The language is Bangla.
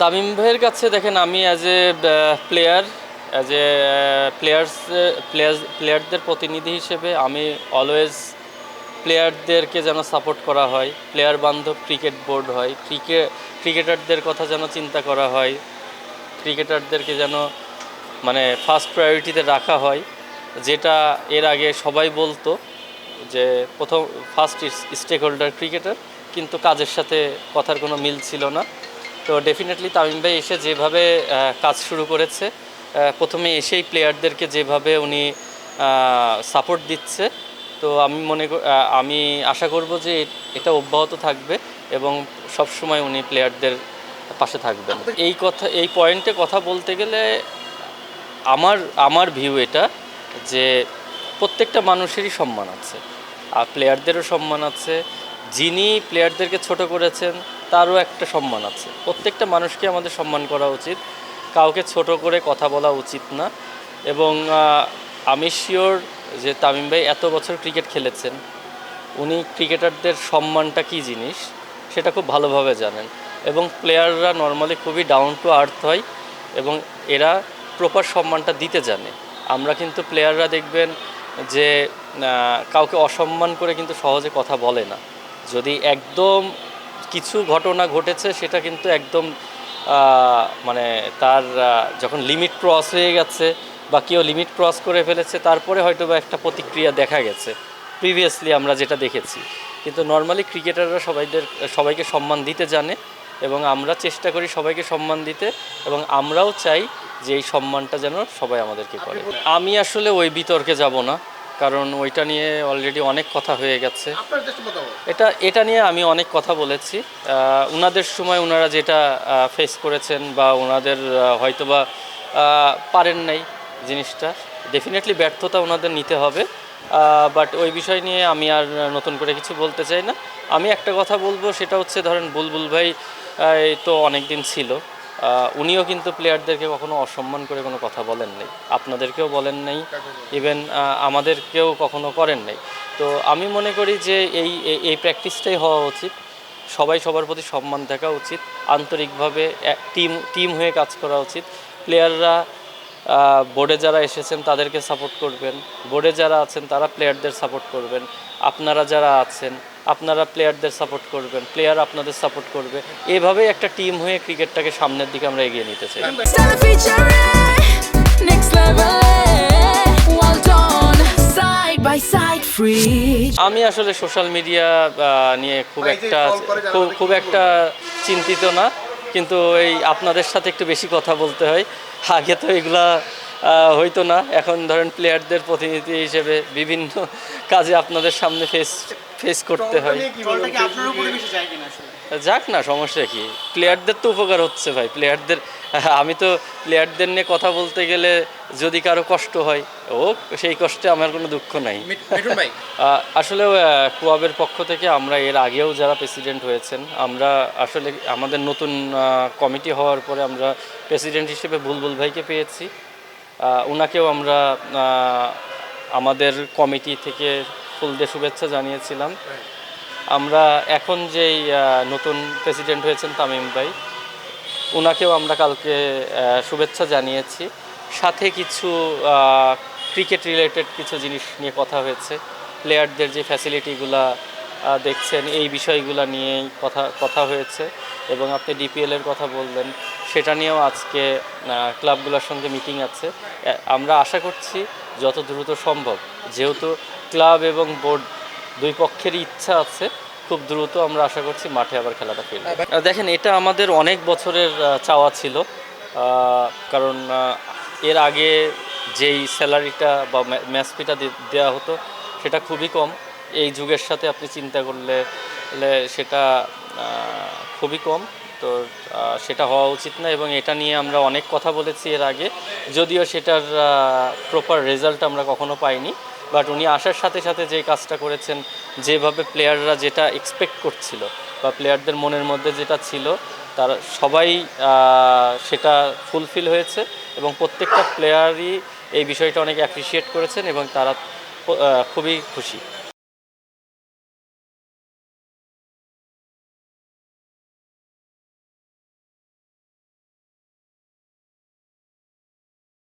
তামিম ভাইয়ের কাছে দেখেন আমি as a player as a প্লেয়ারদের প্রতিনিধি হিসেবে আমি অলওয়েজ প্লেয়ারদেরকে যেন সাপোর্ট করা হয়, প্লেয়ার বান্ধব ক্রিকেট বোর্ড হয়, ক্রিকেটারদের কথা যেন চিন্তা করা হয়, ক্রিকেটারদেরকে যেন মানে ফার্স্ট প্রায়োরিটিতে রাখা হয়, যেটা এর আগে সবাই বলতো যে ফার্স্ট স্টেক হোল্ডার ক্রিকেটার, কিন্তু কাজের সাথে কথার কোনো মিল ছিল না। তো ডেফিনেটলি তামিম ভাই এসে যেভাবে কাজ শুরু করেছে, প্রথমে এসেই প্লেয়ারদেরকে যেভাবে উনি সাপোর্ট দিচ্ছে, তো আমি আশা করব যে এটা অব্যাহত থাকবে এবং সবসময় উনি প্লেয়ারদের পাশে থাকবেন। এই পয়েন্টে কথা বলতে গেলে আমার আমার ভিউ এটা যে প্রত্যেকটা মানুষেরই সম্মান আছে, আর প্লেয়ারদেরও সম্মান আছে। যিনি প্লেয়ারদেরকে ছোট করেছেন তারও একটা সম্মান আছে। প্রত্যেকটা মানুষকে আমাদের সম্মান করা উচিত, কাউকে ছোট করে কথা বলা উচিত না। এবং আমি শিওর যে তামিম ভাই এত বছর ক্রিকেট খেলেছেন, উনি ক্রিকেটারদের সম্মানটা কী জিনিস সেটা খুব ভালোভাবে জানেন। এবং প্লেয়াররা নর্মালি খুবই ডাউন টু আর্থ হয় এবং এরা প্রপার সম্মানটা দিতে জানে। আমরা কিন্তু প্লেয়াররা দেখবেন যে কাউকে অসম্মান করে কিন্তু সহজে কথা বলে না। যদি একদম কিছু ঘটনা ঘটেছে সেটা কিন্তু একদম মানে তার যখন লিমিট ক্রস হয়ে গেছে বা কেউ লিমিট ক্রস করে ফেলেছে, তারপরে হয়তো বা একটা প্রতিক্রিয়া দেখা গেছে প্রিভিয়াসলি আমরা যেটা দেখেছি। কিন্তু নর্মালি ক্রিকেটাররা সবাইকে সম্মান দিতে জানে এবং আমরা চেষ্টা করি সবাইকে সম্মান দিতে, এবং আমরাও চাই যে এই সম্মানটা যেন সবাই আমাদেরকে করে। আমি আসলে ওই বিতর্কে যাব না, কারণ ওইটা নিয়ে অলরেডি অনেক কথা হয়ে গেছে। এটা নিয়ে আমি অনেক কথা বলেছি। ওনাদের সময় ওনারা যেটা ফেস করেছেন বা ওনাদের হয়তোবা পারেন নাই জিনিসটা, ডেফিনেটলি ব্যর্থতা ওনাদের নিতে হবে। বাট ওই বিষয় নিয়ে আমি আর নতুন করে কিছু বলতে চাই না। আমি একটা কথা বলবো, সেটা হচ্ছে ধরেন বুলবুল ভাই তো অনেক দিন ছিল, উনিও কিন্তু প্লেয়ারদেরকে কখনো অসম্মান করে কোনো কথা বলেন নাই, আপনাদেরকেও বলেন নাই, ইভেন আমাদেরকেও কখনো করেন নাই। তো আমি মনে করি যে এই প্র্যাকটিসটাই হওয়া উচিত। সবাই সবার প্রতি সম্মান থাকা উচিত, আন্তরিকভাবে টিম হয়ে কাজ করা উচিত। প্লেয়াররা বোর্ডে যারা এসেছেন তাদেরকে সাপোর্ট করবেন, বোর্ডে যারা আছেন তারা প্লেয়ারদের সাপোর্ট করবেন, আপনারা যারা আছেন আপনারা প্লেয়ারদের সাপোর্ট করবেন, প্লেয়ার আপনাদের সাপোর্ট করবে। এভাবেই একটা টিম হয়ে ক্রিকেটটাকে সামনের দিকে আমরা এগিয়ে নিতে চাই। আমি আসলে সোশ্যাল মিডিয়া নিয়ে খুব একটা চিন্তিত না, কিন্তু এই আপনাদের সাথে একটু বেশি কথা বলতে হয়। আগে তো এগুলা হইতো না। এখন ধরেন প্লেয়ারদের প্রতিনিধি হিসেবে বিভিন্ন কাজে আপনাদের সামনে ফেস করতে হয়। যাক না, সমস্যা কি? প্লেয়ারদের তো উপকার হচ্ছে ভাই। আমি তো প্লেয়ারদের নিয়ে কথা বলতে গেলে যদি কারো কষ্ট হয়, সেই কষ্টে আমার কোনো দুঃখ নাই। আসলে ক্লাবের পক্ষ থেকে আমরা এর আগেও যারা প্রেসিডেন্ট হয়েছেন, আমরা আসলে আমাদের নতুন কমিটি হওয়ার পরে আমরা প্রেসিডেন্ট হিসেবে বুলবুল ভাইকে পেয়েছি। ওনাকেও আমরা আমাদের কমিটি থেকে ফুল দিয়ে শুভেচ্ছা জানিয়েছিলাম। আমরা এখন যেই নতুন প্রেসিডেন্ট হয়েছেন তামিম ভাই, ওনাকেও আমরা কালকে শুভেচ্ছা জানিয়েছি। সাথে কিছু ক্রিকেট রিলেটেড কিছু জিনিস নিয়ে কথা হয়েছে। প্লেয়ারদের যে ফ্যাসিলিটিগুলা দেখছেন, এই বিষয়গুলো নিয়েই কথা হয়েছে। এবং আপনি ডিপিএলের কথা বললেন, সেটা নিয়েও আজকে ক্লাবগুলোর সঙ্গে মিটিং আছে। আমরা আশা করছি যত দ্রুত সম্ভব, যেহেতু ক্লাব এবং বোর্ড দুই পক্ষেরই ইচ্ছা আছে, খুব দ্রুত আমরা আশা করছি মাঠে আবার খেলাটা ফিরবে। দেখেন, এটা আমাদের অনেক বছরের চাওয়া ছিল, কারণ এর আগে যেই স্যালারিটা বা ম্যাচ ফিটা দেওয়া হতো সেটা খুবই কম। এই যুগের সাথে আপনি চিন্তা করলে সেটা খুবই কম। তো সেটা হওয়া উচিত না, এবং এটা নিয়ে আমরা অনেক কথা বলেছি এর আগে, যদিও সেটার প্রপার রেজাল্ট আমরা কখনো পাইনি। বাট উনি আসার সাথে সাথে যে কাজটা করেছেন, যেভাবে প্লেয়াররা যেটা এক্সপেক্ট করছিল বা প্লেয়ারদের মনের মধ্যে যেটা ছিল, তারা সবাই সেটা ফুলফিল হয়েছে, এবং প্রত্যেকটা প্লেয়ারই এই বিষয়টা অনেক অ্যাপ্রিসিয়েট করেছেন এবং তারা খুবই খুশি।